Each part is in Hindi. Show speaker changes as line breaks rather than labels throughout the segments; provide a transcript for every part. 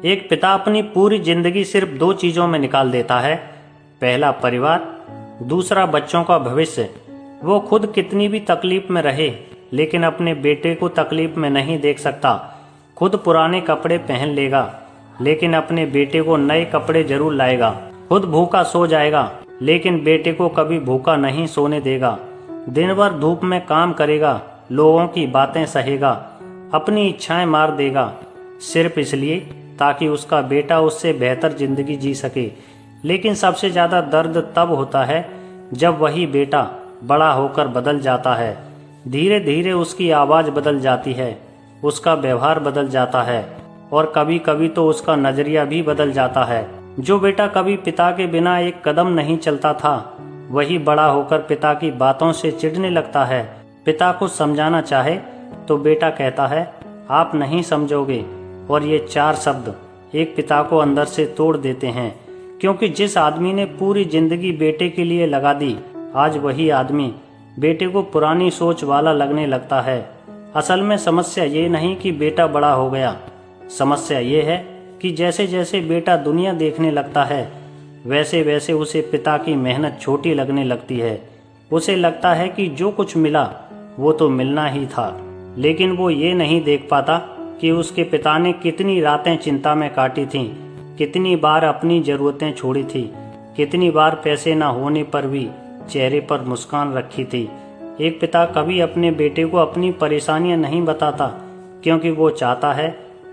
एक पिता अपनी पूरी जिंदगी सिर्फ दो चीजों में निकाल देता है, पहला परिवार, दूसरा बच्चों का भविष्य। वो खुद कितनी भी तकलीफ में रहे लेकिन अपने बेटे को तकलीफ में नहीं देख सकता। खुद पुराने कपड़े पहन लेगा लेकिन अपने बेटे को नए कपड़े जरूर लाएगा। खुद भूखा सो जाएगा लेकिन बेटे को कभी भूखा नहीं सोने देगा। दिन भर धूप में काम करेगा, लोगों की बातें सहेगा, अपनी इच्छाएं मार देगा सिर्फ इसलिए ताकि उसका बेटा उससे बेहतर जिंदगी जी सके। लेकिन सबसे ज्यादा दर्द तब होता है जब वही बेटा बड़ा होकर बदल जाता है। धीरे धीरे उसकी आवाज बदल जाती है, उसका व्यवहार बदल जाता है और कभी कभी तो उसका नजरिया भी बदल जाता है। जो बेटा कभी पिता के बिना एक कदम नहीं चलता था, वही बड़ा होकर पिता की बातों से चिढ़ने लगता है। पिता को समझाना चाहे तो बेटा कहता है आप नहीं समझोगे, और ये चार शब्द एक पिता को अंदर से तोड़ देते हैं। क्योंकि जिस आदमी ने पूरी जिंदगी बेटे के लिए लगा दी, आज वही आदमी बेटे को पुरानी सोच वाला लगने लगता है। असल में समस्या ये नहीं कि बेटा बड़ा हो गया, समस्या ये है कि जैसे जैसे बेटा दुनिया देखने लगता है वैसे वैसे उसे पिता की मेहनत छोटी लगने लगती है। उसे लगता है कि जो कुछ मिला वो तो मिलना ही था, लेकिन वो ये नहीं देख पाता कि उसके पिता ने कितनी रातें चिंता में काटी थीं, कितनी बार अपनी जरूरतें छोड़ी थी, कितनी बार पैसे न होने पर भी चेहरे पर मुस्कान रखी थी। एक पिता कभी अपने बेटे को अपनी परेशानियां नहीं बताता क्योंकि वो चाहता है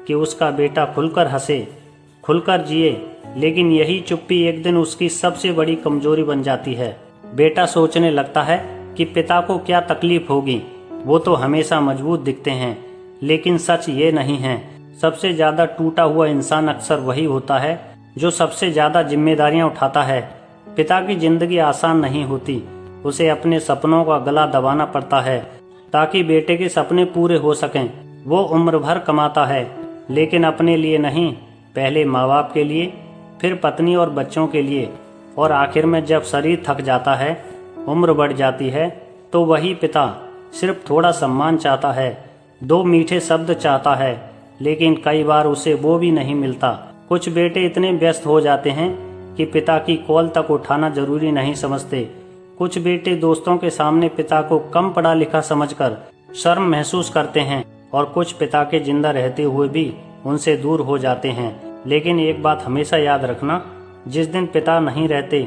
कि उसका बेटा खुलकर हंसे, खुलकर जिए। लेकिन यही चुप्पी एक दिन उसकी सबसे बड़ी कमजोरी बन जाती है। बेटा सोचने लगता है कि पिता को क्या तकलीफ होगी, वो तो हमेशा मजबूत दिखते हैं। लेकिन सच ये नहीं है। सबसे ज्यादा टूटा हुआ इंसान अक्सर वही होता है जो सबसे ज्यादा जिम्मेदारियां उठाता है। पिता की जिंदगी आसान नहीं होती, उसे अपने सपनों का गला दबाना पड़ता है ताकि बेटे के सपने पूरे हो सकें। वो उम्र भर कमाता है लेकिन अपने लिए नहीं, पहले माँ बाप के लिए, फिर पत्नी और बच्चों के लिए, और आखिर में जब शरीर थक जाता है, उम्र बढ़ जाती है, तो वही पिता सिर्फ थोड़ा सम्मान चाहता है, दो मीठे शब्द चाहता है, लेकिन कई बार उसे वो भी नहीं मिलता। कुछ बेटे इतने व्यस्त हो जाते हैं कि पिता की कॉल तक उठाना जरूरी नहीं समझते। कुछ बेटे दोस्तों के सामने पिता को कम पढ़ा लिखा समझकर शर्म महसूस करते हैं, और कुछ पिता के जिंदा रहते हुए भी उनसे दूर हो जाते हैं। लेकिन एक बात हमेशा याद रखना, जिस दिन पिता नहीं रहते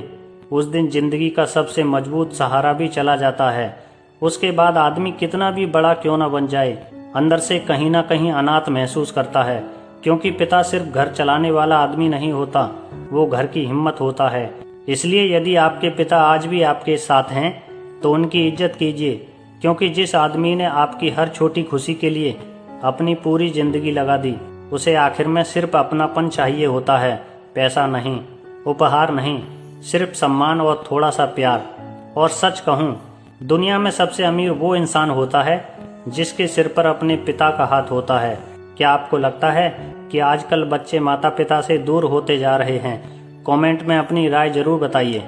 उस दिन जिंदगी का सबसे मजबूत सहारा भी चला जाता है। उसके बाद आदमी कितना भी बड़ा क्यों न बन जाए, अंदर से कहीं ना कहीं अनाथ महसूस करता है। क्योंकि पिता सिर्फ घर चलाने वाला आदमी नहीं होता, वो घर की हिम्मत होता है। इसलिए यदि आपके पिता आज भी आपके साथ हैं तो उनकी इज्जत कीजिए, क्योंकि जिस आदमी ने आपकी हर छोटी खुशी के लिए अपनी पूरी जिंदगी लगा दी, उसे आखिर में सिर्फ अपनापन चाहिए होता है, पैसा नहीं, उपहार नहीं, सिर्फ सम्मान और थोड़ा सा प्यार। और सच कहूँ, दुनिया में सबसे अमीर वो इंसान होता है जिसके सिर पर अपने पिता का हाथ होता है। क्या आपको लगता है कि आजकल बच्चे माता पिता से दूर होते जा रहे हैं? कमेंट में अपनी राय जरूर बताइए।